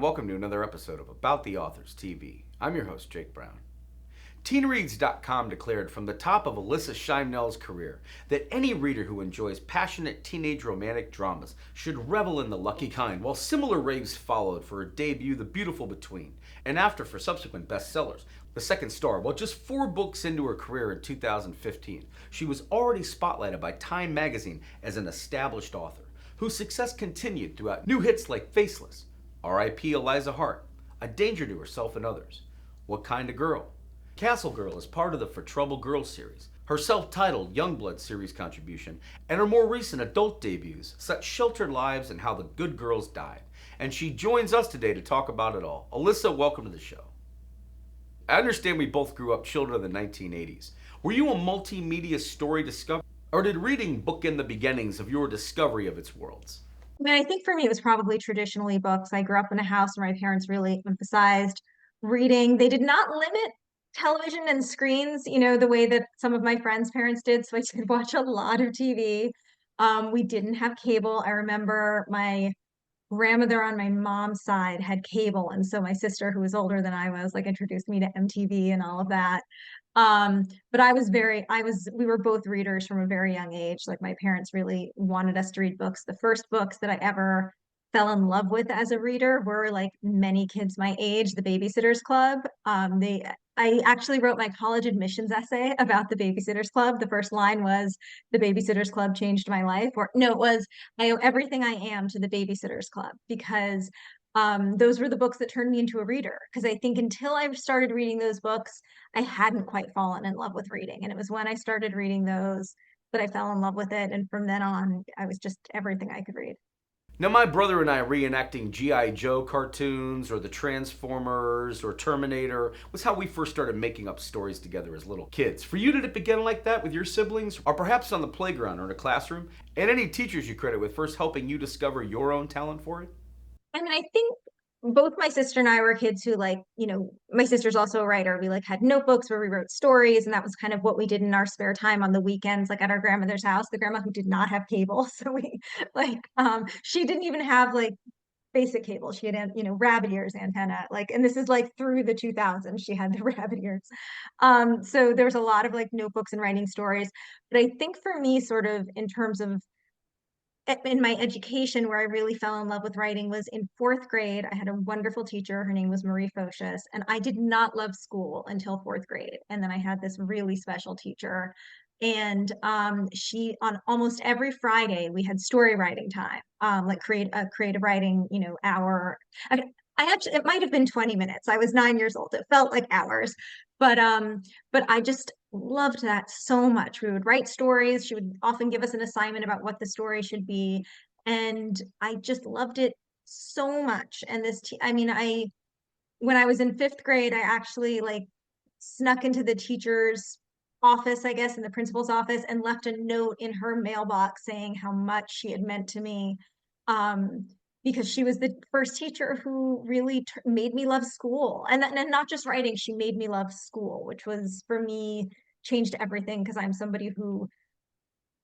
welcome to another episode of About the Authors TV. I'm your host, Jake Brown. TeenReads.com declared from the top of Alyssa Sheinmel's career that any reader who enjoys passionate teenage romantic dramas should revel in The Lucky Kind, while similar raves followed for her debut, The Beautiful Between, and after for subsequent bestsellers. The second star, while just 4 books into her career in 2015, she was already spotlighted by Time magazine as an established author, whose success continued throughout new hits like Faceless, R.I.P. Eliza Hart, A Danger to Herself and Others, What Kind of Girl, Castle Girl is part of the For Trouble Girls series, her self-titled Youngblood series contribution, and her more recent adult debuts such Sheltered Lives and How the Good Girls Died. And she joins us today to talk about it all. Alyssa, welcome to the show. I understand we both grew up children of the 1980s. Were you a multimedia story discoverer, or did reading bookend the beginnings of your discovery of its worlds? I think for me, it was probably traditionally books. I grew up in a house where my parents really emphasized reading. They did not limit television and screens, the way that some of my friends' parents did. So I did watch a lot of TV. We didn't have cable. I remember my grandmother on my mom's side had cable. And so my sister, who was older than I was, like introduced me to MTV and all of that. But we were both readers from a very young age. Like my parents really wanted us to read books. The first books that I ever fell in love with as a reader were like many kids my age, The Babysitter's Club. I actually wrote my college admissions essay about the Babysitter's Club. The first line was, "The Babysitter's Club changed my life." Or no, it was, "I owe everything I am to the Babysitter's Club," because those were the books that turned me into a reader. Because I think until I started reading those books, I hadn't quite fallen in love with reading. And it was when I started reading those that I fell in love with it. And from then on, I was just everything I could read. Now, my brother and I reenacting G.I. Joe cartoons or the Transformers or Terminator was how we first started making up stories together as little kids. For you, did it begin like that with your siblings, or perhaps on the playground or in a classroom? And any teachers you credit with first helping you discover your own talent for it? I think both my sister and I were kids who my sister's also a writer. We had notebooks where we wrote stories, and that was kind of what we did in our spare time on the weekends, like at our grandmother's house, the grandma who did not have cable. So she didn't even have basic cable. She had, rabbit ears antenna, and this is through the 2000s, she had the rabbit ears. So there's a lot of notebooks and writing stories. But I think for me, sort of in terms of in my education, where I really fell in love with writing was in 4th grade. I had a wonderful teacher. Her name was Marie Focius, and I did not love school until 4th grade. And then I had this really special teacher, and she, on almost every Friday, we had story writing time, create a creative writing, hour. I actually, it might have been 20 minutes. I was 9 years old. It felt like hours, but I just loved that so much. We would write stories. She would often give us an assignment about what the story should be. And I just loved it so much. And when I was in 5th grade, I actually snuck into the teacher's office, I guess, in the principal's office, and left a note in her mailbox saying how much she had meant to me. Because she was the first teacher who really made me love school, and not just writing. She made me love school, which was for me changed everything, because I'm somebody who,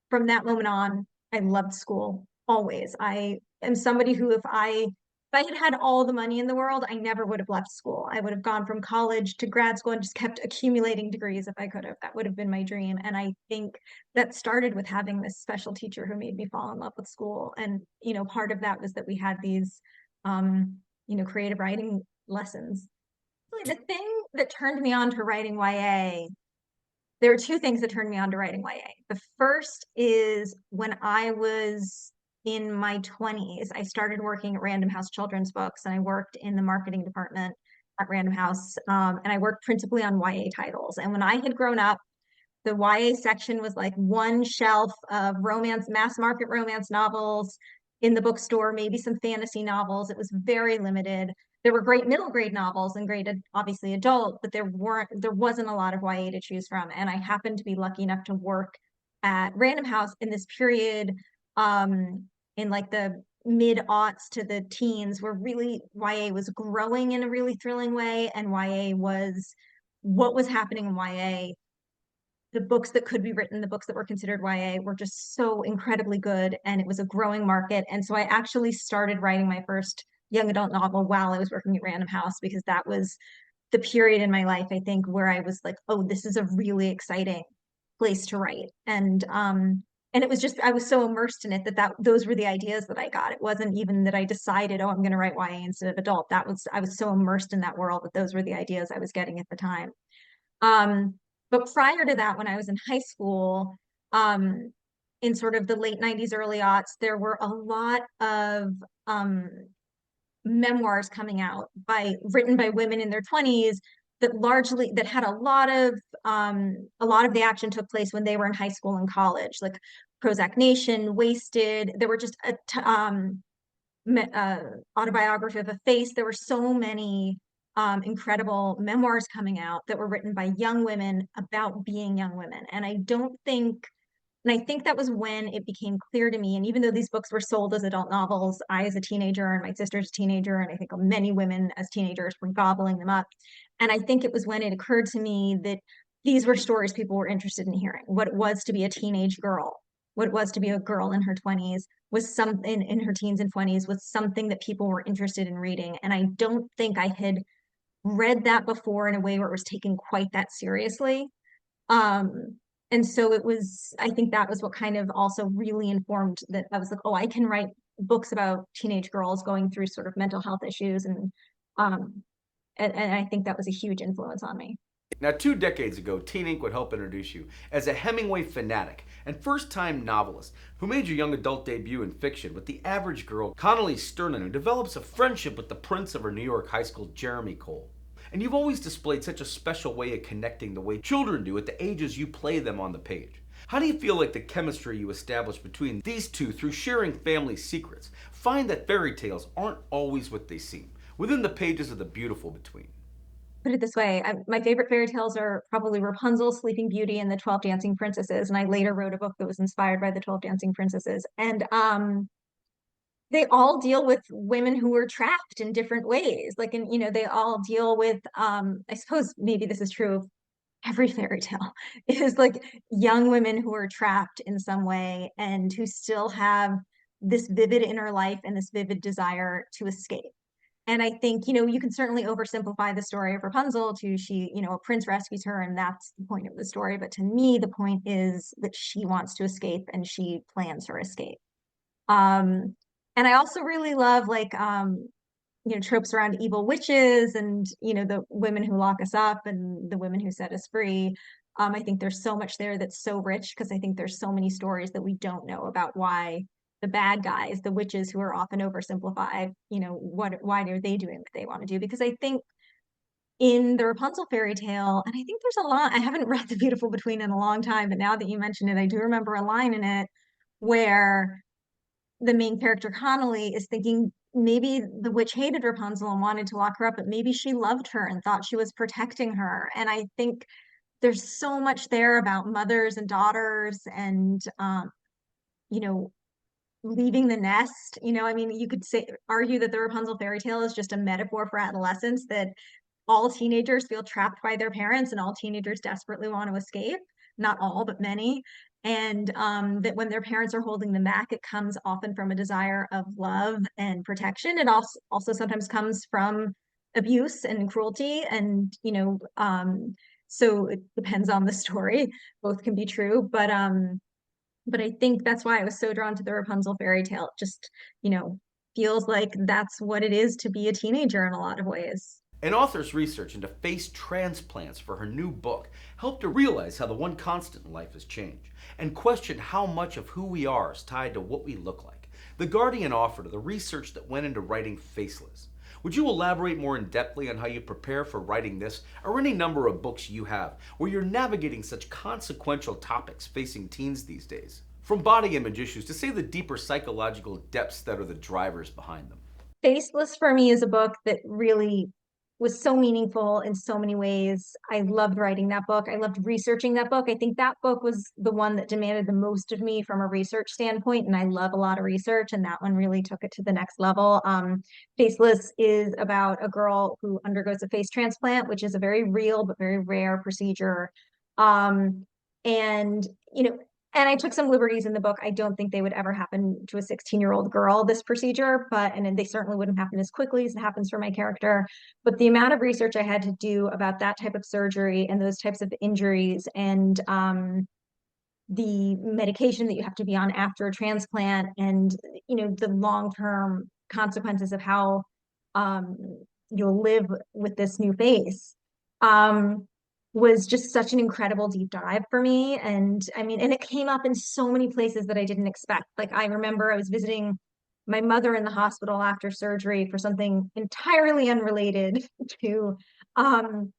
from that moment on, I loved school always. I am somebody who, if I had had all the money in the world, I never would have left school. I would have gone from college to grad school and just kept accumulating degrees if I could have. That would have been my dream. And I think that started with having this special teacher who made me fall in love with school. And, part of that was that we had these, creative writing lessons. Really, the thing that turned me on to writing YA, there are 2 things that turned me on to writing YA. The first is when I was in my 20s, I started working at Random House Children's Books, and I worked in the marketing department at Random House. And I worked principally on YA titles. And when I had grown up, the YA section was like one shelf of mass market romance novels in the bookstore, maybe some fantasy novels. It was very limited. There were great middle grade novels and great, obviously, adult, but there wasn't a lot of YA to choose from. And I happened to be lucky enough to work at Random House in this period, in the mid-aughts to the teens, where really YA was growing in a really thrilling way, and YA was what was happening in YA. The books that could be written, the books that were considered YA, were just so incredibly good, and it was a growing market. And so I actually started writing my first young adult novel while I was working at Random House, because that was the period in my life, I think, where I was like, oh, this is a really exciting place to write. And it was just, I was so immersed in it that those were the ideas that I got. It wasn't even that I decided, oh, I'm going to write YA instead of adult. I was so immersed in that world that those were the ideas I was getting at the time. But prior to that, when I was in high school, um, in sort of the late 90s, early aughts, there were a lot of um, memoirs coming out written by women in their 20s that had a lot of the action took place when they were in high school and college, like Prozac Nation, Wasted. There were just uh, Autobiography of a Face. There were so many incredible memoirs coming out that were written by young women about being young women. And I think that was when it became clear to me. And even though these books were sold as adult novels, I, as a teenager, and my sister's a teenager, and I think many women as teenagers were gobbling them up. And I think it was when it occurred to me that these were stories people were interested in hearing. What it was to be a teenage girl, what it was to be a girl in her 20s, was something in her teens and 20s, was something that people were interested in reading. And I don't think I had read that before in a way where it was taken quite that seriously. Um, and so I think that was what kind of also really informed that I was like, oh, I can write books about teenage girls going through sort of mental health issues. Um, and I think that was a huge influence on me. Now, 2 decades ago, Teen Ink would help introduce you as a Hemingway fanatic and first time novelist who made your young adult debut in fiction with the average girl, Connelly Sterling, who develops a friendship with the prince of her New York high school, Jeremy Cole. And you've always displayed such a special way of connecting the way children do at the ages you play them on the page. How do you feel like the chemistry you established between these two through sharing family secrets find that fairy tales aren't always what they seem within the pages of the beautiful between? Put it this way, my favorite fairy tales are probably Rapunzel, Sleeping Beauty, and the 12 Dancing Princesses. And I later wrote a book that was inspired by the 12 Dancing Princesses. And they all deal with women who were trapped in different ways. Like, and they all deal with, I suppose maybe this is true of every fairy tale, is like young women who are trapped in some way and who still have this vivid inner life and this vivid desire to escape. And I think, you can certainly oversimplify the story of Rapunzel to a prince rescues her and that's the point of the story. But to me, the point is that she wants to escape and she plans her escape. Um, and I also really love tropes around evil witches and, the women who lock us up and the women who set us free. I think there's so much there that's so rich because I think there's so many stories that we don't know about why the bad guys, the witches who are often oversimplified, why are they doing what they want to do? Because I think in the Rapunzel fairy tale, and I think there's a lot, I haven't read The Beautiful Between in a long time, but now that you mention it, I do remember a line in it where the main character Connolly is thinking maybe the witch hated Rapunzel and wanted to lock her up, but maybe she loved her and thought she was protecting her. And I think there's so much there about mothers and daughters and you know, leaving the nest. I mean, you could argue that the Rapunzel fairy tale is just a metaphor for adolescence, that all teenagers feel trapped by their parents and all teenagers desperately want to escape. Not all, but many. And that when their parents are holding them back, it comes often from a desire of love and protection. It also sometimes comes from abuse and cruelty. And, so it depends on the story. Both can be true. But I think that's why I was so drawn to the Rapunzel fairy tale. It just, you know, feels like that's what it is to be a teenager in a lot of ways. An author's research into face transplants for her new book helped her realize how the one constant in life is change and question how much of who we are is tied to what we look like. The Guardian offered the research that went into writing Faceless. Would you elaborate more in depthly on how you prepare for writing this or any number of books you have where you're navigating such consequential topics facing teens these days? From body image issues to say the deeper psychological depths that are the drivers behind them. Faceless for me is a book that really was so meaningful in so many ways. I loved writing that book. I loved researching that book. I think that book was the one that demanded the most of me from a research standpoint, and I love a lot of research, and that one really took it to the next level. Faceless is about a girl who undergoes a face transplant, which is a very real but very rare procedure. Um, and, you know, And I took some liberties in the book. I don't think they would ever happen to a 16-year-old girl, this procedure, and they certainly wouldn't happen as quickly as it happens for my character. But the amount of research I had to do about that type of surgery and those types of injuries, and the medication that you have to be on after a transplant, and the long-term consequences of how um, you'll live with this new face, um, was just such an incredible deep dive for me. And I mean, and it came up in so many places that I didn't expect. Like, I remember I was visiting my mother in the hospital after surgery for something entirely unrelated to um,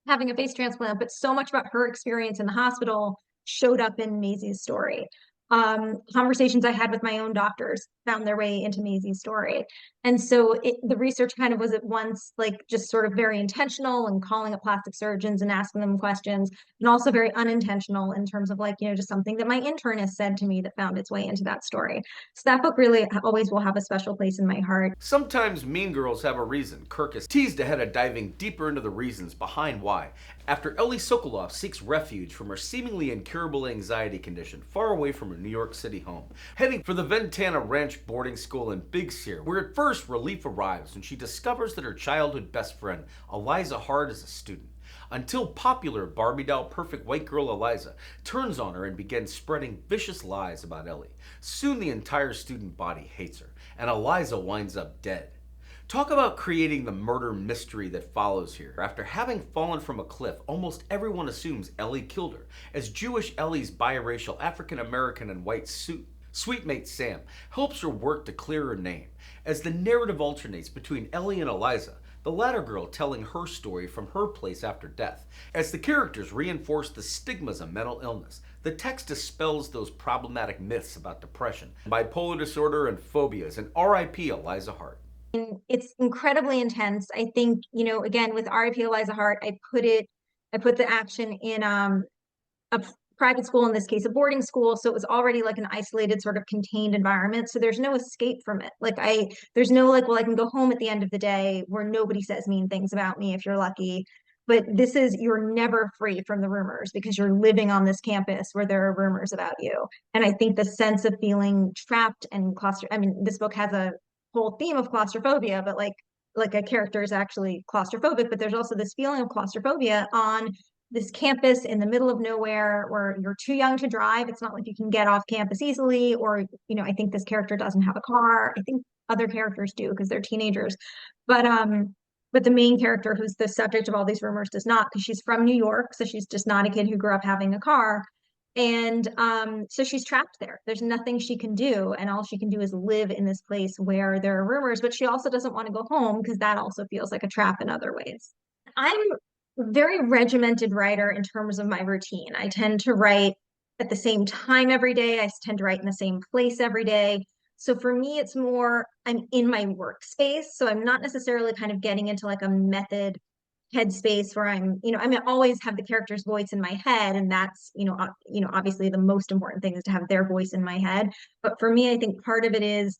having a face transplant, but so much about her experience in the hospital showed up in Maisie's story. Conversations I had with my own doctors found their way into Maisie's story. And so the research kind of was at once like just sort of very intentional and calling up plastic surgeons and asking them questions, and also very unintentional in terms of like, just something that my internist said to me that found its way into that story. So that book really always will have a special place in my heart. Sometimes mean girls have a reason. Kirk is teased ahead of diving deeper into the reasons behind why. After Ellie Sokolov seeks refuge from her seemingly incurable anxiety condition far away from her New York City home, heading for the Ventana Ranch boarding school in Big Sur, where at first relief arrives when she discovers that her childhood best friend, Eliza Hart, is a student. Until popular Barbie doll perfect white girl Eliza turns on her and begins spreading vicious lies about Ellie. Soon the entire student body hates her, and Eliza winds up dead. Talk about creating the murder mystery that follows here. After having fallen from a cliff, almost everyone assumes Ellie killed her, as Jewish Ellie's biracial African American and white sweetmate Sam helps her work to clear her name. As the narrative alternates between Ellie and Eliza, the latter girl telling her story from her place after death. As the characters reinforce the stigmas of mental illness, the text dispels those problematic myths about depression, bipolar disorder, and phobias, and R.I.P. Eliza Hart. It's incredibly intense. I think, again, with R.I.P. Eliza Hart, I put the action in a private school, in this case, a boarding school. So it was already like an isolated, sort of contained environment. So there's no escape from it. There's no like, well, I can go home at the end of the day where nobody says mean things about me if you're lucky. But you're never free from the rumors because you're living on this campus where there are rumors about you. And I think the sense of feeling trapped and I mean, this book has a whole theme of claustrophobia, but like a character is actually claustrophobic, but there's also this feeling of claustrophobia on this campus in the middle of nowhere where you're too young to drive. It's not like you can get off campus easily, or, I think this character doesn't have a car. I think other characters do because they're teenagers. But the main character, who's the subject of all these rumors, does not, because she's from New York. So she's just not a kid who grew up having a car. And so she's trapped there. There's nothing she can do. And all she can do is live in this place where there are rumors, but she also doesn't want to go home because that also feels like a trap in other ways. I'm a very regimented writer in terms of my routine. I tend to write at the same time every day. I tend to write in the same place every day. So for me, it's more, I'm in my workspace. So I'm not necessarily kind of getting into like a method headspace where I mean, I always have the character's voice in my head, and that's, obviously the most important thing is to have their voice in my head. But for me, I think part of it is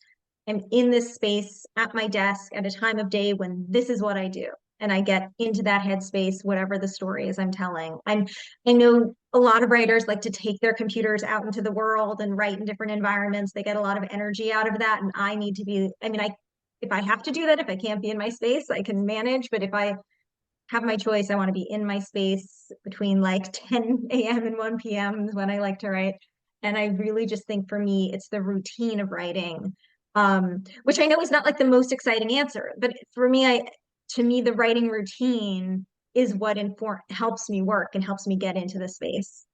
I'm in this space at my desk at a time of day when this is what I do. And I get into that headspace, whatever the story is I'm telling. I know a lot of writers like to take their computers out into the world and write in different environments. They get a lot of energy out of that. And I need to be, I mean, if I have to do that, if I can't be in my space, I can manage. But if I have my choice, I want to be in my space between like 10 a.m. and 1 p.m. is when I like to write. And I really just think for me, it's the routine of writing, which I know is not like the most exciting answer, but for me, to me, the writing routine is what helps me work and helps me get into the space.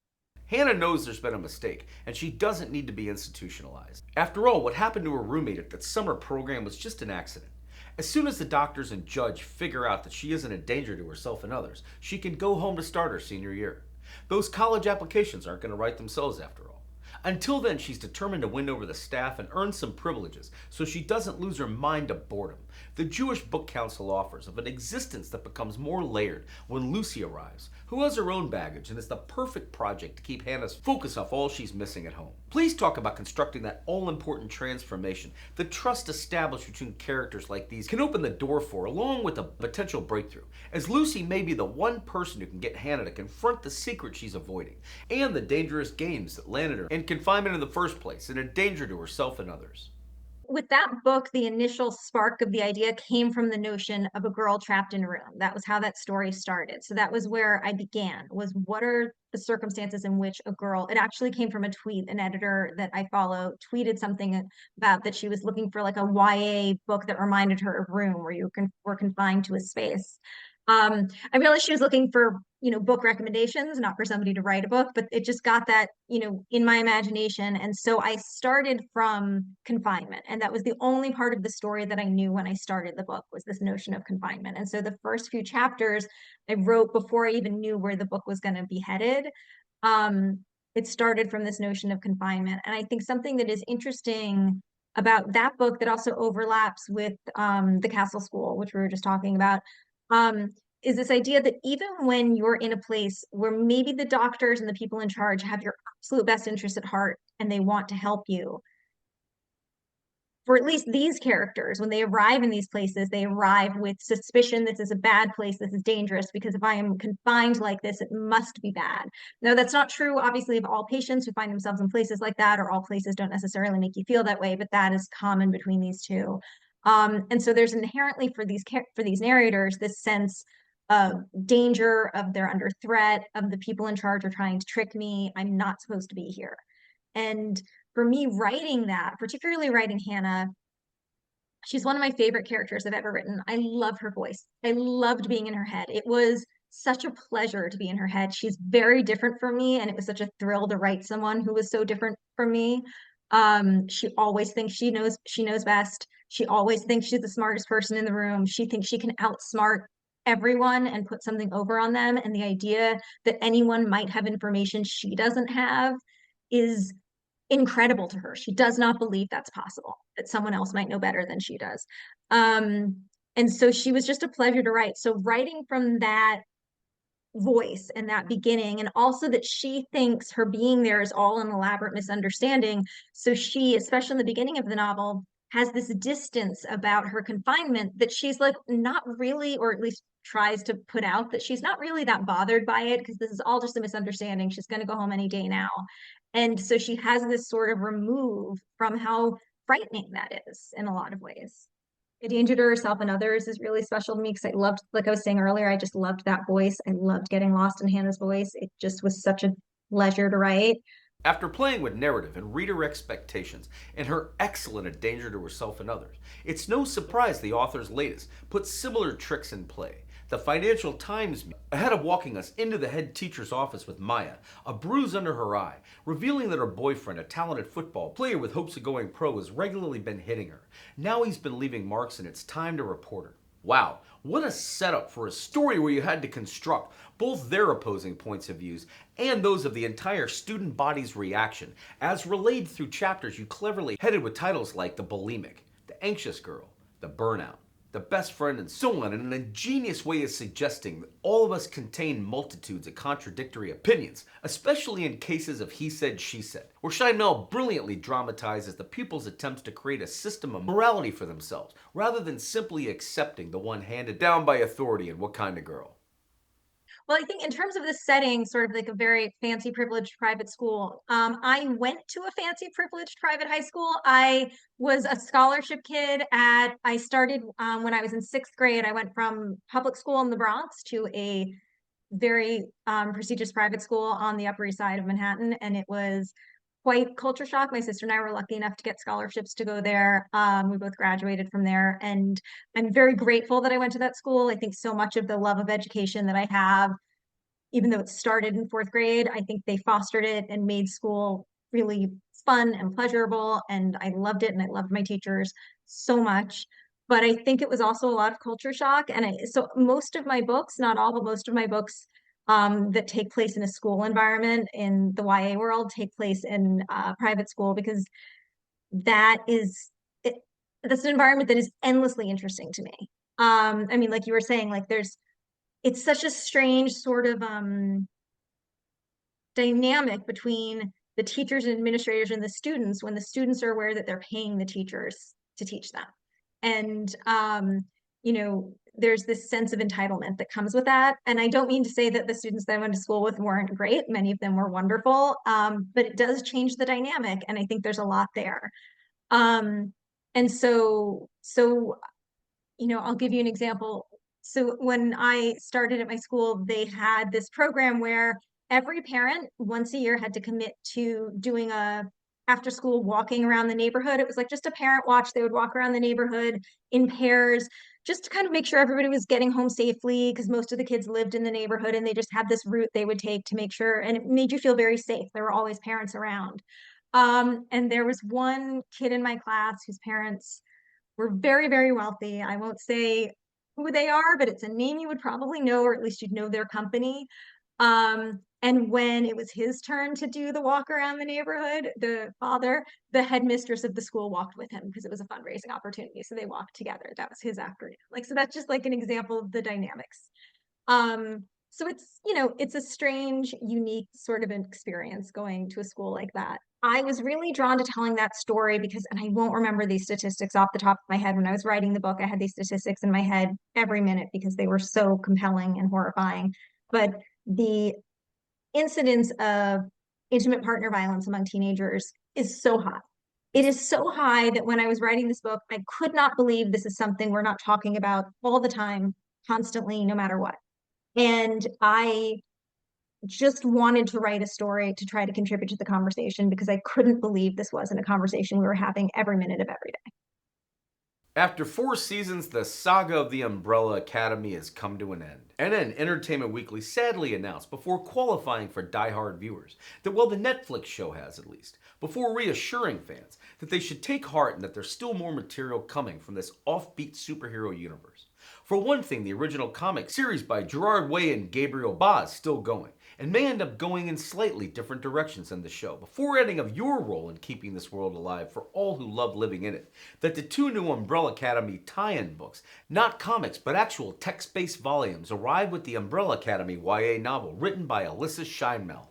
Hannah knows there's been a mistake, and she doesn't need to be institutionalized. After all, what happened to her roommate at that summer program was just an accident. As soon as the doctors and judge figure out that she isn't a danger to herself and others, she can go home to start her senior year. Those college applications aren't going to write themselves after all. Until then, she's determined to win over the staff and earn some privileges so she doesn't lose her mind to boredom. the Jewish Book Council offers of an existence that becomes more layered when Lucy arrives, who has her own baggage and is the perfect project to keep Hannah's focus off all she's missing at home. Please talk about constructing that all-important transformation. The trust established between characters like these can open the door for, along with a potential breakthrough, as Lucy may be the one person who can get Hannah to confront the secret she's avoiding, and the dangerous games that landed her in confinement in the first place, and a danger to herself and others. With that book, the initial spark of the idea came from the notion of a girl trapped in a room. That was how that story started. So that was where I began, was what are the circumstances in which a girl, it actually came from a tweet. An editor that I follow tweeted something about that she was looking for like a YA book that reminded her of Room, where you were confined to a space. I realized she was looking for, book recommendations, not for somebody to write a book, but it just got that, in my imagination. And so I started from confinement. And that was the only part of the story that I knew when I started the book, was this notion of confinement. And so the first few chapters I wrote before I even knew where the book was going to be headed. It started from this notion of confinement. And I think something that is interesting about that book that also overlaps with The Castle School, which we were just talking about, um, is this idea that even when you're in a place where maybe the doctors and the people in charge have your absolute best interest at heart and they want to help you, for at least these characters, when they arrive in these places, they arrive with suspicion this is a bad place, this is dangerous, because if I am confined like this, it must be bad. Now, that's not true, obviously, of all patients who find themselves in places like that, or all places don't necessarily make you feel that way, but that is common between these two. And so there's inherently for these narrators this sense of danger, of they're under threat, of the people in charge are trying to trick me, I'm not supposed to be here. And for me, writing that, particularly writing Hannah, she's one of my favorite characters I've ever written. I love her voice. I loved being in her head. It was such a pleasure to be in her head. She's very different from me, and it was such a thrill to write someone who was so different from me. She always thinks she knows best. She always thinks she's the smartest person in the room. She thinks she can outsmart everyone and put something over on them. And the idea that anyone might have information she doesn't have is incredible to her. She does not believe that's possible, that someone else might know better than she does. Um, and so she was just a pleasure to write. So writing from that voice and that beginning, and also that she thinks her being there is all an elaborate misunderstanding. So she, especially in the beginning of the novel, has this distance about her confinement that she's like not really, or at least tries to put out that she's not really that bothered by it because this is all just a misunderstanding. She's going to go home any day now. And so she has this sort of remove from how frightening that is in a lot of ways. A danger to herself and others is really special to me because I loved, like I was saying earlier, I just loved that voice. I loved getting lost in Hannah's voice. It just was such a pleasure to write. After playing with narrative and reader expectations and her excellent A Danger to Herself and Others, it's no surprise the author's latest put similar tricks in play. The Financial Times, ahead of walking us into the head teacher's office with Maya, a bruise under her eye, revealing that her boyfriend, a talented football player with hopes of going pro, has regularly been hitting her. Now he's been leaving marks and it's time to report her. Wow, what a setup for a story where you had to construct both their opposing points of views and those of the entire student body's reaction, as relayed through chapters you cleverly headed with titles like The Bulimic, The Anxious Girl, The Burnout, The Best Friend, and so on, in an ingenious way of suggesting that all of us contain multitudes of contradictory opinions, especially in cases of he said, she said, where Sheinmel brilliantly dramatizes the pupils' attempts to create a system of morality for themselves, rather than simply accepting the one handed down by authority in What Kind of Girl. Well, I think in terms of the setting, sort of like a very fancy, privileged private school, I went to a fancy, privileged private high school. I was a scholarship kid I started when I was in sixth grade. I went from public school in the Bronx to a very prestigious private school on the Upper East Side of Manhattan. And it was quite culture shock. My sister and I were lucky enough to get scholarships to go there. We both graduated from there. And I'm very grateful that I went to that school. I think so much of the love of education that I have, even though it started in fourth grade, I think they fostered it and made school really fun and pleasurable. And I loved it. And I loved my teachers so much. But I think it was also a lot of culture shock. And so most of my books, not all, but most of my books that take place in a school environment in the YA world take place in private school because that is it, that's an environment that is endlessly interesting to me. I mean, like you were saying, like it's such a strange sort of dynamic between the teachers and administrators and the students when the students are aware that they're paying the teachers to teach them. And you know, there's this sense of entitlement that comes with that. And I don't mean to say that the students that I went to school with weren't great. Many of them were wonderful. But it does change the dynamic. And I think there's a lot there. Um, and so you know, I'll give you an example. So when I started at my school, they had this program where every parent once a year had to commit to doing a after school walking around the neighborhood. It was like just a parent watch. They would walk around the neighborhood in pairs just to kind of make sure everybody was getting home safely because most of the kids lived in the neighborhood and they just had this route they would take to make sure, and it made you feel very safe. There were always parents around. And there was one kid in my class whose parents were very, very wealthy. I won't say who they are, but it's a name you would probably know, or at least you'd know their company. And when it was his turn to do the walk around the neighborhood, the father, the headmistress of the school walked with him because it was a fundraising opportunity. So they walked together. That was his afternoon. Like, so that's just like an example of the dynamics. So it's, you know, it's a strange, unique sort of an experience going to a school like that. I was really drawn to telling that story because, and I won't remember these statistics off the top of my head. When I was writing the book, I had these statistics in my head every minute because they were so compelling and horrifying. But the incidence of intimate partner violence among teenagers is so high. It is so high that when I was writing this book, I could not believe this is something we're not talking about all the time, constantly, no matter what. And I just wanted to write a story to try to contribute to the conversation because I couldn't believe this wasn't a conversation we were having every minute of every day. After 4 seasons, the saga of the Umbrella Academy has come to an end. And then Entertainment Weekly sadly announced, before qualifying for die-hard viewers, that, well, the Netflix show has at least, before reassuring fans that they should take heart and that there's still more material coming from this offbeat superhero universe. For one thing, the original comic series by Gerard Way and Gabriel Ba is still going, and may end up going in slightly different directions than the show, before adding of your role in keeping this world alive for all who love living in it, that the 2 new Umbrella Academy tie-in books, not comics but actual text-based volumes, arrive with the Umbrella Academy YA novel written by Alyssa Sheinmel.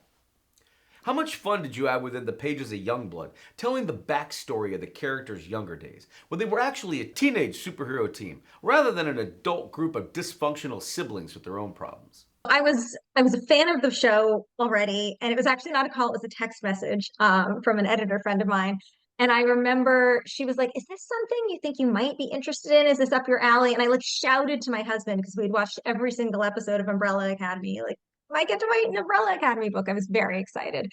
How much fun did you have within the pages of Youngblood, telling the backstory of the characters' younger days, when they were actually a teenage superhero team, rather than an adult group of dysfunctional siblings with their own problems? I was a fan of the show already, and it was actually not a call, it was a text message from an editor friend of mine. And I remember she was like, "Is this something you think you might be interested in? Is this up your alley?" And I like shouted to my husband because we'd watched every single episode of Umbrella Academy, like, I get to write an Umbrella Academy book. I was very excited.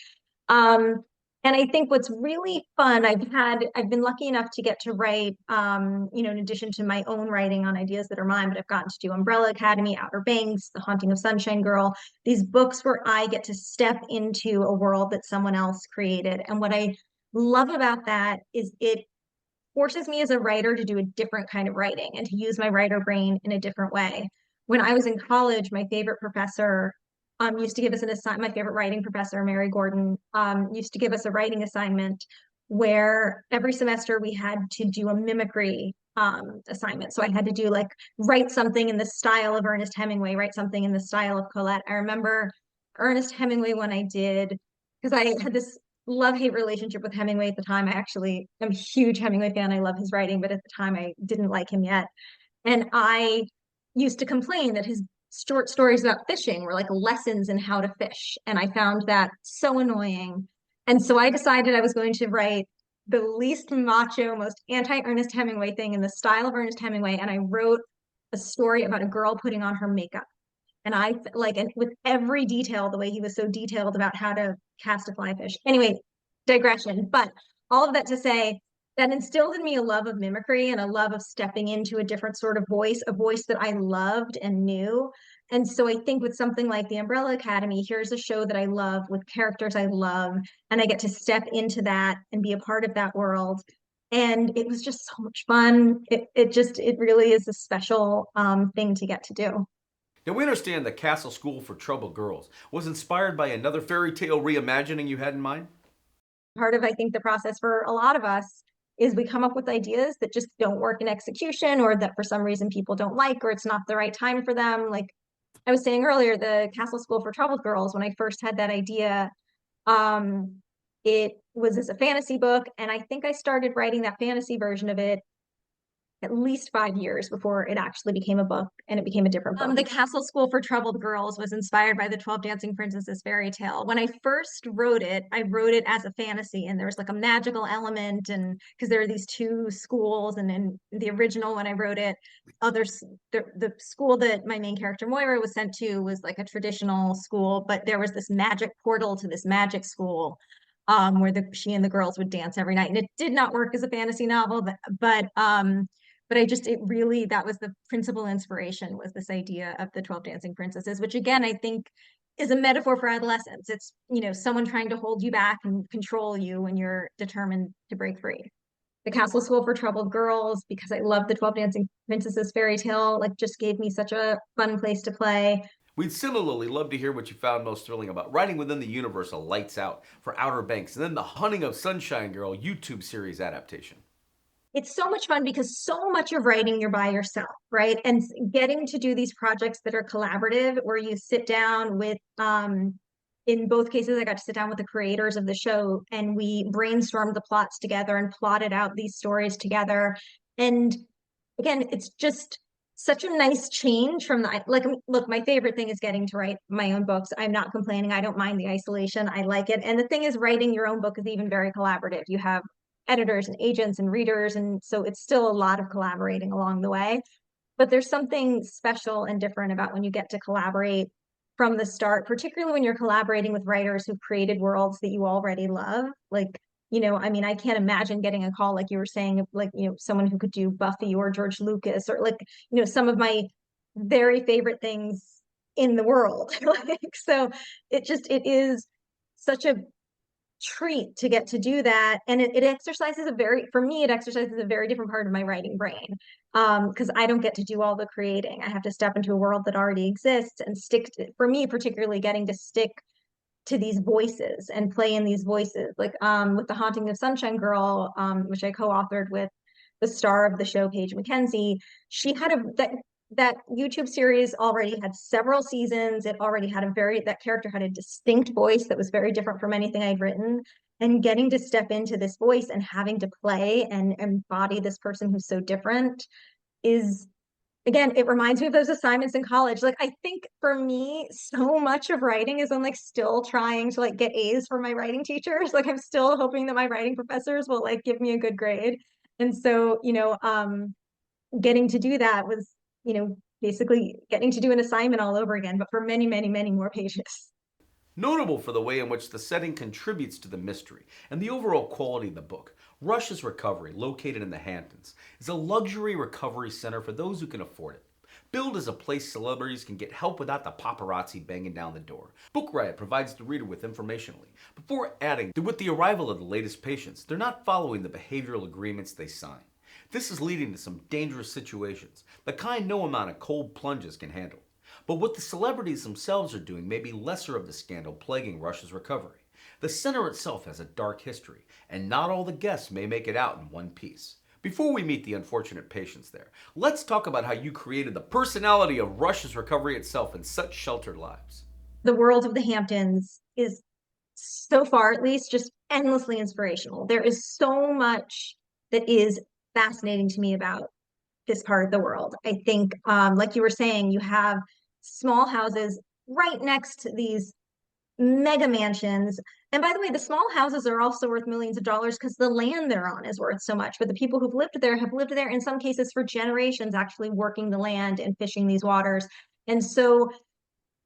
Um, and I think what's really fun, I've been lucky enough to get to write, you know, in addition to my own writing on ideas that are mine, but I've gotten to do Umbrella Academy, Outer Banks, The Haunting of Sunshine Girl, these books where I get to step into a world that someone else created. And what I love about that is it forces me as a writer to do a different kind of writing and to use my writer brain in a different way. When I was in college, my favorite professor used to give us an assignment. My favorite writing professor, Mary Gordon, used to give us a writing assignment where every semester we had to do a mimicry assignment. So I had to do like write something in the style of Ernest Hemingway, write something in the style of Colette. I remember Ernest Hemingway when I did, because I had this love-hate relationship with Hemingway at the time. I actually am a huge Hemingway fan. I love his writing, but at the time I didn't like him yet. And I used to complain that his short stories about fishing were like lessons in how to fish. And I found that so annoying. And so I decided I was going to write the least macho, most anti-Ernest Hemingway thing in the style of Ernest Hemingway. And I wrote a story about a girl putting on her makeup. And I like, and with every detail, the way he was so detailed about how to cast a fly fish. Anyway, digression. But all of that to say, that instilled in me a love of mimicry and a love of stepping into a different sort of voice, a voice that I loved and knew. And so I think with something like the Umbrella Academy, here's a show that I love with characters I love, and I get to step into that and be a part of that world. And it was just so much fun. It really is a special thing to get to do. Now, we understand that Castle School for Troubled Girls was inspired by another fairy tale reimagining you had in mind? Part of, I think, the process for a lot of us is we come up with ideas that just don't work in execution, or that for some reason people don't like, or it's not the right time for them. Like I was saying earlier, the Castle School for Troubled Girls, when I first had that idea, um, it was as a fantasy book, and I think I started writing that fantasy version of it at least 5 years before it actually became a book and it became a different book. The Castle School for Troubled Girls was inspired by the 12 Dancing Princesses fairy tale. When I first wrote it, I wrote it as a fantasy, and there was like a magical element, and because there are these two schools, and in the original when I wrote it, others the school that my main character Moira was sent to was like a traditional school, but there was this magic portal to this magic school, where she and the girls would dance every night, and it did not work as a fantasy novel, but I just, it really, that was the principal inspiration, was this idea of the 12 Dancing Princesses, which again, I think is a metaphor for adolescence. It's, someone trying to hold you back and control you when you're determined to break free. The Castle School for Troubled Girls, because I love the 12 Dancing Princesses fairy tale, like just gave me such a fun place to play. We'd similarly love to hear what you found most thrilling about writing within the universe of Lights Out for Outer Banks, and then the Hunting of Sunshine Girl YouTube series adaptation. It's so much fun because so much of writing you're by yourself, right? And getting to do these projects that are collaborative, where you sit down with, in both cases, I got to sit down with the creators of the show, and we brainstormed the plots together and plotted out these stories together. And again, it's just such a nice change from the, like, look, my favorite thing is getting to write my own books. I'm not complaining. I don't mind the isolation. I like it. And the thing is, writing your own book is even very collaborative. You have editors and agents and readers, and so it's still a lot of collaborating along the way. But there's something special and different about when you get to collaborate from the start, particularly when you're collaborating with writers who've created worlds that you already love. Like, I mean, I can't imagine getting a call, like you were saying, like, someone who could do Buffy or George Lucas, or like, some of my very favorite things in the world. Like, so it is such a treat to get to do that. And it exercises for me, it exercises a very different part of my writing brain. Because I don't get to do all the creating. I have to step into a world that already exists and for me, particularly getting to stick to these voices and play in these voices. Like with The Haunting of Sunshine Girl, which I co-authored with the star of the show, Paige McKenzie. She had that YouTube series already had several seasons. It already had that character had a distinct voice that was very different from anything I'd written. And getting to step into this voice and having to play and embody this person who's so different is, again, it reminds me of those assignments in college. Like, I think for me, so much of writing is I'm like still trying to like get A's for my writing teachers. Like, I'm still hoping that my writing professors will like give me a good grade. And so, getting to do that was, basically getting to do an assignment all over again, but for many, many, many more pages. Notable for the way in which the setting contributes to the mystery and the overall quality of the book, Rush's Recovery, located in the Hamptons, is a luxury recovery center for those who can afford it. Billed as a place celebrities can get help without the paparazzi banging down the door, Book Riot provides the reader with informationally, before adding that with the arrival of the latest patients, they're not following the behavioral agreements they sign. This is leading to some dangerous situations, the kind no amount of cold plunges can handle. But what the celebrities themselves are doing may be lesser of the scandal plaguing Rush's recovery. The center itself has a dark history, and not all the guests may make it out in one piece. Before we meet the unfortunate patients there, let's talk about how you created the personality of Rush's recovery itself in such sheltered lives. The world of the Hamptons is, so far at least, just endlessly inspirational. There is so much that is fascinating to me about this part of the world. I think, like you were saying, you have small houses right next to these mega mansions. And by the way, the small houses are also worth millions of dollars because the land they're on is worth so much. But the people who've lived there have lived there in some cases for generations, actually working the land and fishing these waters. And so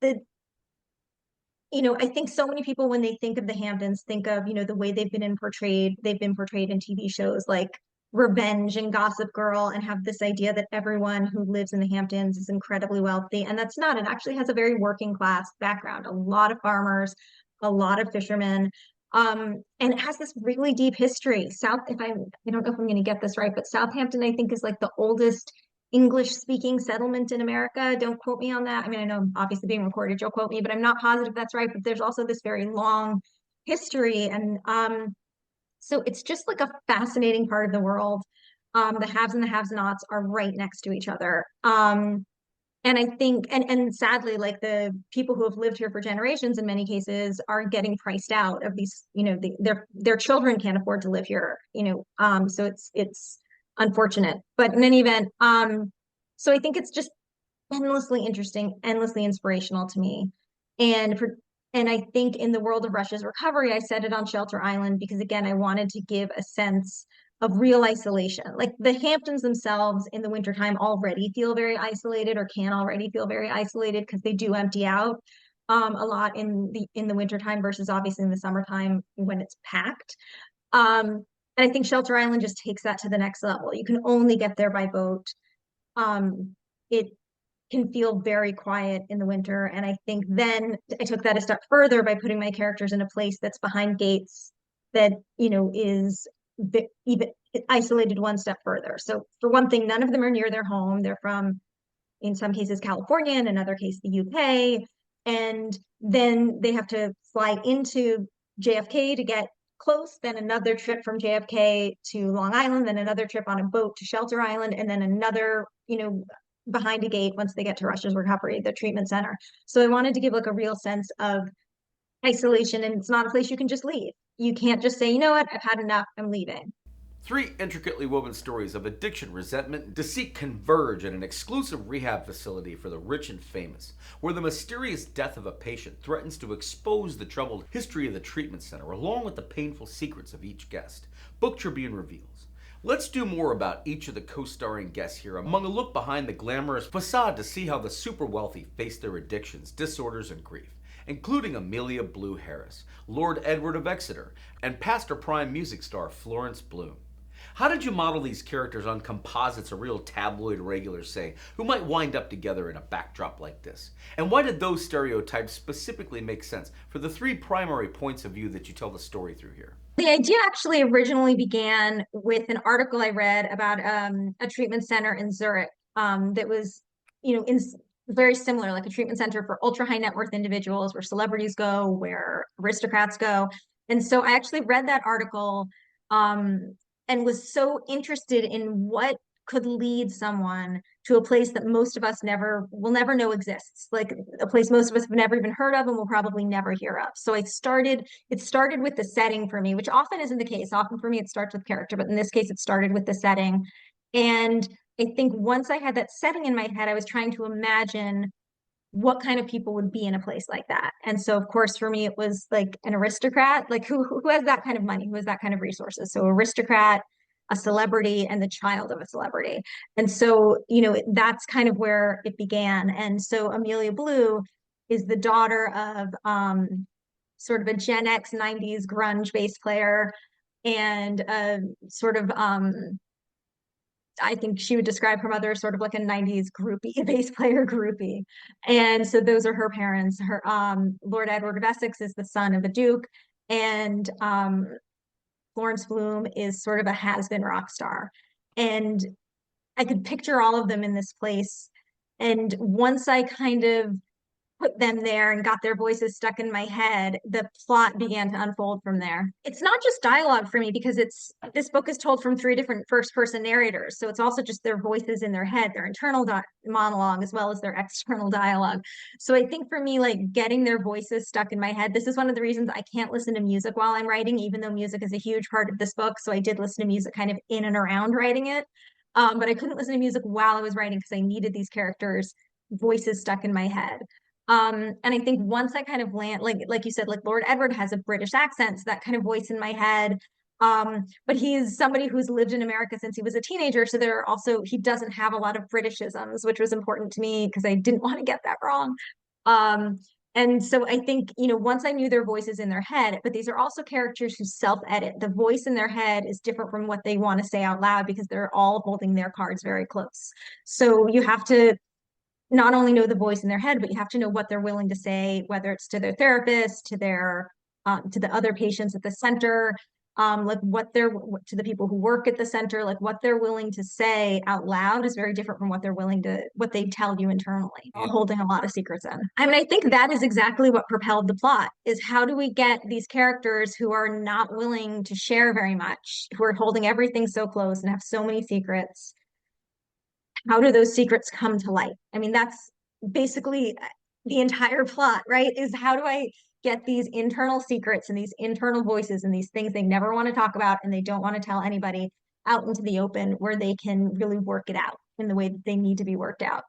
the I think so many people, when they think of the Hamptons, think of, the way they've been portrayed in TV shows like Revenge and Gossip Girl, and have this idea that everyone who lives in the Hamptons is incredibly wealthy. And that's not, it actually has a very working class background, a lot of farmers, a lot of fishermen. And it has this really deep history. I don't know if I'm going to get this right, but Southampton, I think, is like the oldest English speaking settlement in America. Don't quote me on that. I mean, I know I'm obviously being recorded, you'll quote me, but I'm not positive that's right. But there's also this very long history. And So it's just like a fascinating part of the world. The haves and the have-nots are right next to each other. And I think, and sadly, like the people who have lived here for generations in many cases are getting priced out of these, their children can't afford to live here, so it's unfortunate. But in any event, so I think it's just endlessly interesting, endlessly inspirational to me. And for and I think in the world of Russia's recovery, I set it on Shelter Island because again, I wanted to give a sense of real isolation. Like the Hamptons themselves in the wintertime already feel very isolated or can already feel very isolated because they do empty out a lot in the wintertime versus obviously in the summertime when it's packed. And I think Shelter Island just takes that to the next level. You can only get there by boat. It can feel very quiet in the winter. And I think then I took that a step further by putting my characters in a place that's behind gates that, is even isolated one step further. So for one thing, none of them are near their home. They're from, in some cases, California, in another case, the UK. And then they have to fly into JFK to get close, then another trip from JFK to Long Island, then another trip on a boat to Shelter Island, and then another, behind a gate once they get to Russia's recovery, the treatment center. So I wanted to give like a real sense of isolation, and it's not a place you can just leave. You can't just say, you know what, I've had enough, I'm leaving. Three intricately woven stories of addiction, resentment, and deceit converge in an exclusive rehab facility for the rich and famous, where the mysterious death of a patient threatens to expose the troubled history of the treatment center, along with the painful secrets of each guest. Book Tribune reveals. Let's do more about each of the co-starring guests here, among a look behind the glamorous facade to see how the super wealthy face their addictions, disorders, and grief, including Amelia Blue Harris, Lord Edward of Exeter, and Pastor Prime music star Florence Bloom. How did you model these characters on composites or real tabloid regulars, say, who might wind up together in a backdrop like this? And why did those stereotypes specifically make sense for the three primary points of view that you tell the story through here? The idea actually originally began with an article I read about a treatment center in Zurich that was, very similar, like a treatment center for ultra high net worth individuals where celebrities go, where aristocrats go. And so I actually read that article um, and was so interested in what could lead someone to a place that most of us will never know exists, like a place most of us have never even heard of and will probably never hear of. So it started with the setting for me, which often isn't the case. Often for me, it starts with character, but in this case, it started with the setting. And I think once I had that setting in my head, I was trying to imagine what kind of people would be in a place like that. And so, of course, for me, it was like an aristocrat, like who has that kind of money, who has that kind of resources. So, aristocrat, a celebrity, and the child of a celebrity. And so, that's kind of where it began. And so, Amelia Blue is the daughter of sort of a Gen X 90s grunge bass player and a sort of I think she would describe her mother as sort of like a 90s groupie, a bass player groupie. And so those are her parents. Her Lord Edward of Essex is the son of a duke, and Florence Bloom is sort of a has-been rock star. And I could picture all of them in this place. And once I kind of put them there and got their voices stuck in my head, the plot began to unfold from there. It's not just dialogue for me because this book is told from three different first person narrators. So it's also just their voices in their head, their internal monologue as well as their external dialogue. So I think for me, like getting their voices stuck in my head, this is one of the reasons I can't listen to music while I'm writing, even though music is a huge part of this book. So I did listen to music kind of in and around writing it. But I couldn't listen to music while I was writing because I needed these characters' voices stuck in my head. And I think once I kind of land, like you said, like Lord Edward has a British accent, so that kind of voice in my head. But he's somebody who's lived in America since he was a teenager, so there are also he doesn't have a lot of Britishisms, which was important to me because I didn't want to get that wrong. Um, and so I think, once I knew their voices in their head, but these are also characters who self-edit. The voice in their head is different from what they want to say out loud because they're all holding their cards very close. So you have to not only know the voice in their head, but you have to know what they're willing to say, whether it's to their therapist, to the other patients at the center. like what they're to the people who work at the center, like what they're willing to say out loud is very different from what they tell you internally, Yeah. holding a lot of secrets in. I mean, I think that is exactly what propelled the plot, is how do we get these characters who are not willing to share very much, who are holding everything so close and have so many secrets, how do those secrets come to light? I mean, that's basically the entire plot, right? Is how do I get these internal secrets and these internal voices and these things they never want to talk about and they don't want to tell anybody out into the open where they can really work it out in the way that they need to be worked out.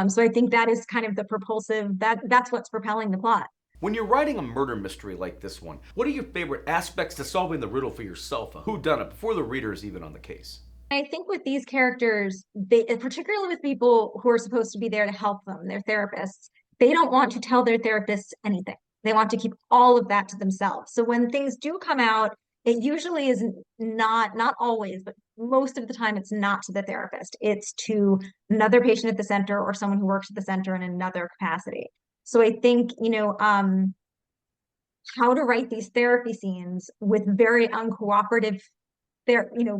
So I think that is kind of the propulsive, that's what's propelling the plot. When you're writing a murder mystery like this one, what are your favorite aspects to solving the riddle for yourself? Who done it before the reader is even on the case? I think with these characters, they particularly with people who are supposed to be there to help them, their therapists, they don't want to tell their therapists anything. They want to keep all of that to themselves. So when things do come out, it usually is not always, but most of the time it's not to the therapist. It's to another patient at the center or someone who works at the center in another capacity. So I think, how to write these therapy scenes with very uncooperative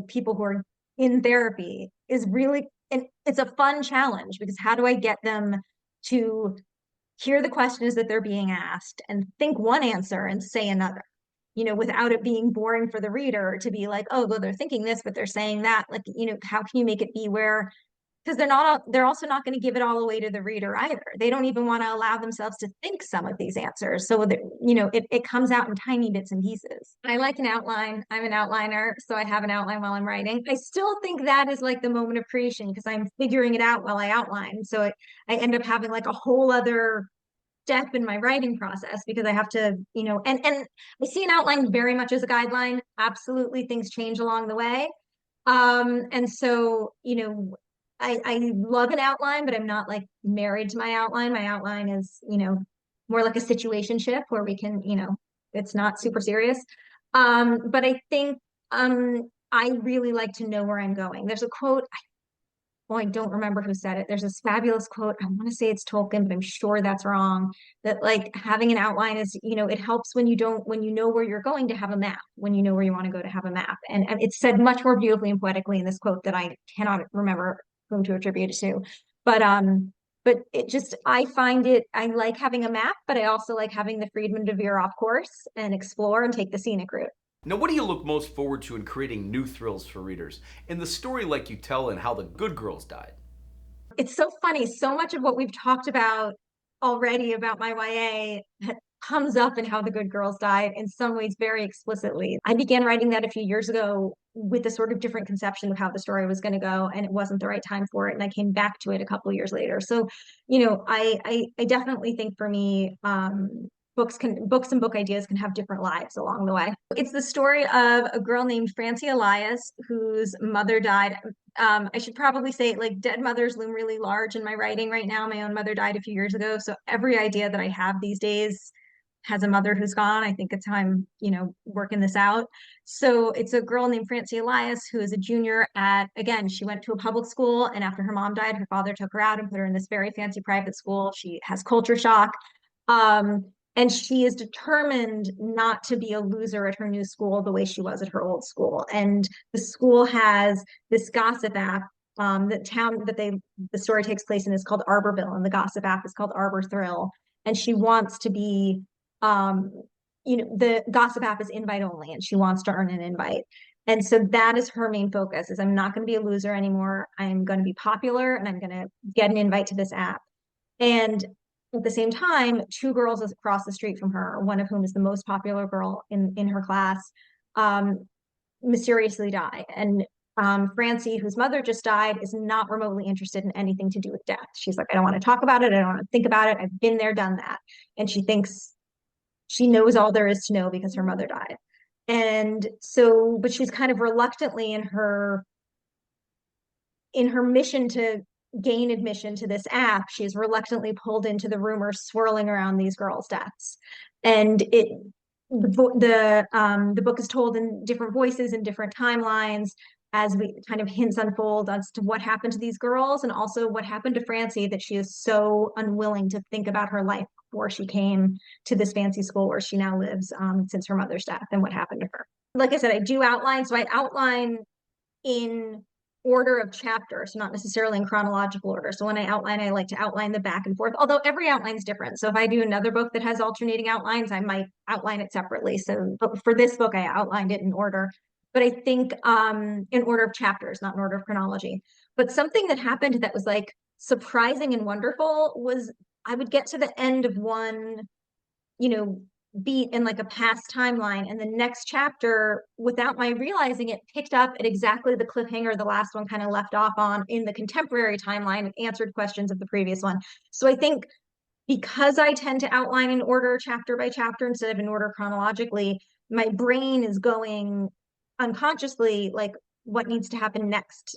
people who are in therapy is really, and it's a fun challenge because how do I get them to hear the questions that they're being asked and think one answer and say another, without it being boring for the reader to be like, oh, well, they're thinking this, but they're saying that. Like, how can you make it be where, because they're also not going to give it all away to the reader either. They don't even want to allow themselves to think some of these answers. So that, it comes out in tiny bits and pieces. I like an outline. I'm an outliner, so I have an outline while I'm writing. I still think that is like the moment of creation because I'm figuring it out while I outline. So I end up having like a whole other step in my writing process because I have to, and I see an outline very much as a guideline. Absolutely, things change along the way. And so, I love an outline, but I'm not like married to my outline. My outline is, more like a situationship where we can, it's not super serious. But I think I really like to know where I'm going. There's a quote, well, I don't remember who said it. There's this fabulous quote. I want to say it's Tolkien, but I'm sure that's wrong. That like having an outline is, it helps when you know where you're going to have a map, when you know where you want to go to have a map. And it's said much more beautifully and poetically in this quote that I cannot remember whom to attribute it to. But it just, I like having a map, but I also like having the freedom to veer off course and explore and take the scenic route. Now, what do you look most forward to in creating new thrills for readers? In the story like you tell and how the good girls died. It's so funny. So much of what we've talked about already about my YA comes up in How the Good Girls Died in some ways very explicitly. I began writing that a few years ago with a sort of different conception of how the story was going to go, and it wasn't the right time for it. And I came back to it a couple of years later. So, I definitely think for me, books and book ideas can have different lives along the way. It's the story of a girl named Francie Elias whose mother died. I should probably say like dead mothers loom really large in my writing right now. My own mother died a few years ago, so every idea that I have these days has a mother who's gone. I think it's how I'm, working this out. So it's a girl named Francie Elias who is a junior again, she went to a public school, and after her mom died, her father took her out and put her in this very fancy private school. She has culture shock. Um, and she is determined not to be a loser at her new school the way she was at her old school. And the school has this gossip app. The town that the story takes place in is called Arborville, and the gossip app is called Arbor Thrill. And she wants to be, the gossip app is invite only, and she wants to earn an invite. And so that is her main focus: is I'm not going to be a loser anymore. I'm going to be popular, and I'm going to get an invite to this app. And at the same time, two girls across the street from her, one of whom is the most popular girl in her class, um, mysteriously die. And Francie, whose mother just died, is not remotely interested in anything to do with death. She's like, I don't want to talk about it. I don't want to think about it. I've been there, done that. And she thinks she knows all there is to know because her mother died. And so, but she's kind of reluctantly in her mission to gain admission to this app, she's reluctantly pulled into the rumors swirling around these girls' deaths. And the book is told in different voices and different timelines as we kind of hints unfold as to what happened to these girls and also what happened to Francie, that she is so unwilling to think about her life before she came to this fancy school where she now lives, since her mother's death, and what happened to her. like I said, I do outline. So I outline in order of chapters, not necessarily in chronological order. So when I outline, I like to outline the back and forth, although every outline is different. So if I do another book that has alternating outlines, I might outline it separately. So but for this book, I outlined it in order. But I think in order of chapters, not in order of chronology. But something that happened that was like surprising and wonderful was I would get to the end of one, you know, beat in like a past timeline, and the next chapter, without my realizing it, picked up at exactly the cliffhanger the last one kind of left off on in the contemporary timeline and answered questions of the previous one. So I think because I tend to outline in order chapter by chapter instead of in order chronologically, my brain is going unconsciously like what needs to happen next.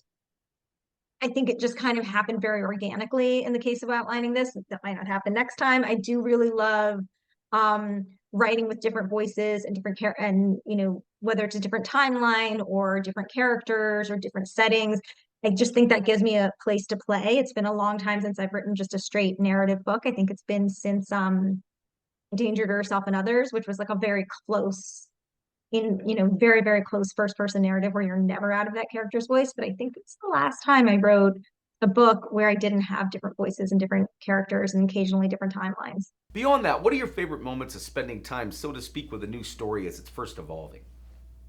I think it just kind of happened very organically in the case of outlining this. That might not happen next time. I do really love writing with different voices and different and whether it's a different timeline or different characters or different settings. I just think that gives me a place to play. It's been a long time since I've written just a straight narrative book. I think it's been since Danger to Yourself and Others, which was like a very close very, very close first person narrative where you're never out of that character's voice. But I think it's the last time I wrote a book where I didn't have different voices and different characters and occasionally different timelines. Beyond that, what are your favorite moments of spending time, so to speak, with a new story as it's first evolving?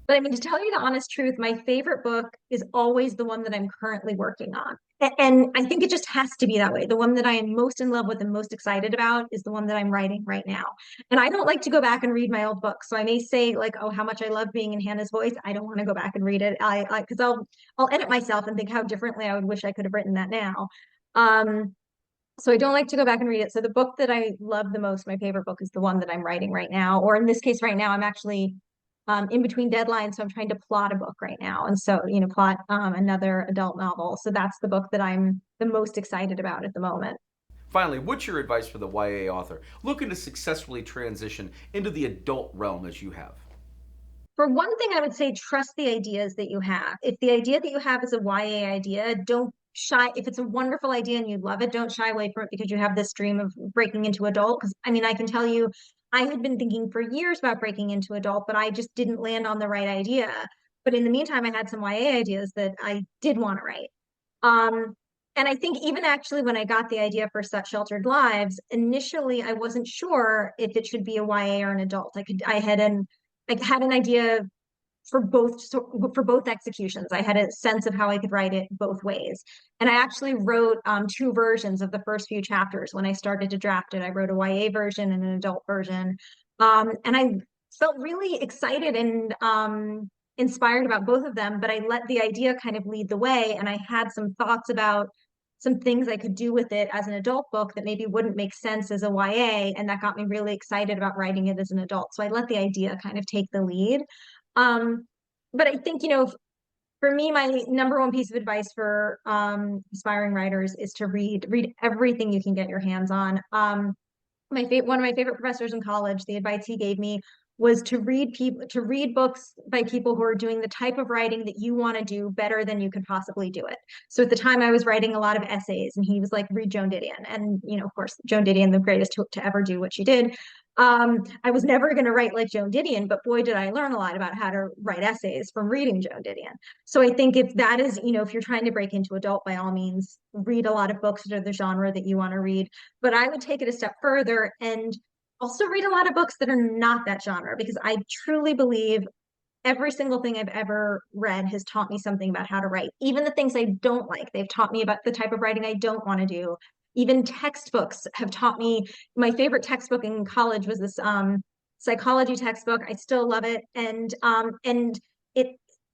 But I mean, to tell you the honest truth, my favorite book is always the one that I'm currently working on. And I think it just has to be that way. The one that I am most in love with and most excited about is the one that I'm writing right now. And I don't like to go back and read my old books. So I may say like, oh, how much I love being in Hannah's voice. I don't want to go back and read it. Because I'll edit myself and think how differently I would wish I could have written that now. Um, so I don't like to go back and read it. So the book that I love the most, my favorite book, is the one that I'm writing right now. Or in this case, right now, I'm actually in between deadlines, so I'm trying to plot a book right now, and so plot another adult novel. So that's the book that I'm the most excited about at the moment. Finally, what's your advice for the YA author looking to successfully transition into the adult realm as you have? For one thing, I would say trust the ideas that you have. If the idea that you have is a YA idea, don't shy. If it's a wonderful idea and you love it, don't shy away from it because you have this dream of breaking into adult. Because I mean, I can tell you, I had been thinking for years about breaking into adult, but I just didn't land on the right idea. But in the meantime, I had some YA ideas that I did want to write. Um, and I think even actually when I got the idea for Such Sheltered Lives, initially I wasn't sure if it should be a YA or an adult. I had an idea for both executions. I had a sense of how I could write it both ways. And I actually wrote two versions of the first few chapters when I started to draft it. I wrote a YA version and an adult version. And I felt really excited and inspired about both of them, but I let the idea kind of lead the way. And I had some thoughts about some things I could do with it as an adult book that maybe wouldn't make sense as a YA. And that got me really excited about writing it as an adult. So I let the idea kind of take the lead. Um, but I think, for me, my number one piece of advice for aspiring writers is to read everything you can get your hands on. One of my favorite professors in college, the advice he gave me was to read books by people who are doing the type of writing that you want to do better than you can possibly do it. So at the time I was writing a lot of essays, and he was like, read Joan Didion. And of course, Joan Didion, the greatest to ever do what she did. I was never going to write like Joan Didion, but boy, did I learn a lot about how to write essays from reading Joan Didion. So I think if that is, if you're trying to break into adult, by all means, read a lot of books that are the genre that you want to read. But I would take it a step further and also read a lot of books that are not that genre, because I truly believe every single thing I've ever read has taught me something about how to write. Even the things I don't like, they've taught me about the type of writing I don't want to do. Even textbooks have taught me. My favorite textbook in college was this psychology textbook. I still love it. And it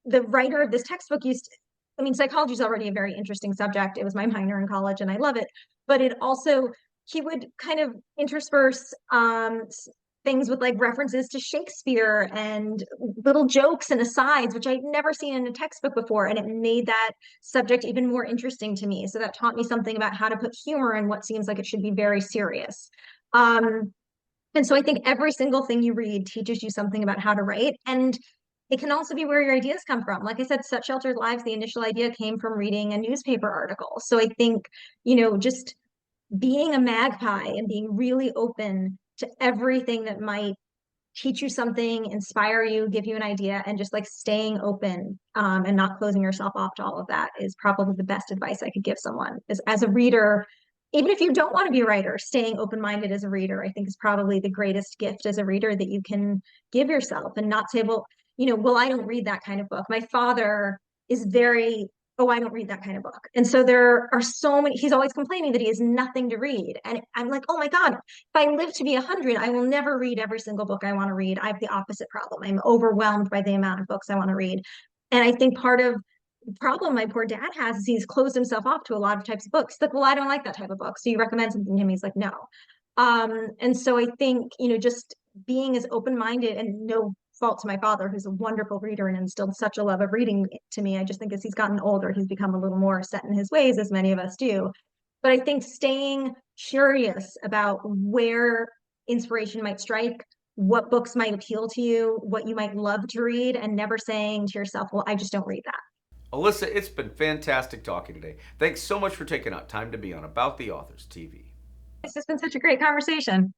the writer of this textbook I mean, psychology is already a very interesting subject. It was my minor in college and I love it. But it also, he would kind of intersperse things with like references to Shakespeare and little jokes and asides, which I'd never seen in a textbook before. And it made that subject even more interesting to me. So that taught me something about how to put humor in what seems like it should be very serious. And so I think every single thing you read teaches you something about how to write. And it can also be where your ideas come from. Like I said, Such Sheltered Lives, the initial idea came from reading a newspaper article. So I think, just being a magpie and being really open to everything that might teach you something, inspire you, give you an idea, and just like staying open and not closing yourself off to all of that is probably the best advice I could give someone. As a reader, even if you don't want to be a writer, staying open-minded as a reader, I think is probably the greatest gift as a reader that you can give yourself, and not say, well, well, I don't read that kind of book. My father is very, oh, I don't read that kind of book. And so there are so many, he's always complaining that he has nothing to read. And I'm like, oh my God, if I live to be 100, I will never read every single book I want to read. I have the opposite problem. I'm overwhelmed by the amount of books I want to read. And I think part of the problem my poor dad has is he's closed himself off to a lot of types of books. He's like, well, I don't like that type of book. So you recommend something to him? He's like, no. And so I think, just being as open-minded, and no fault to my father, who's a wonderful reader and instilled such a love of reading to me. I just think as he's gotten older, he's become a little more set in his ways, as many of us do. But I think staying curious about where inspiration might strike, what books might appeal to you, what you might love to read, and never saying to yourself, well, I just don't read that. Alyssa, it's been fantastic talking today. Thanks so much for taking out time to be on About the Authors TV. It's just been such a great conversation.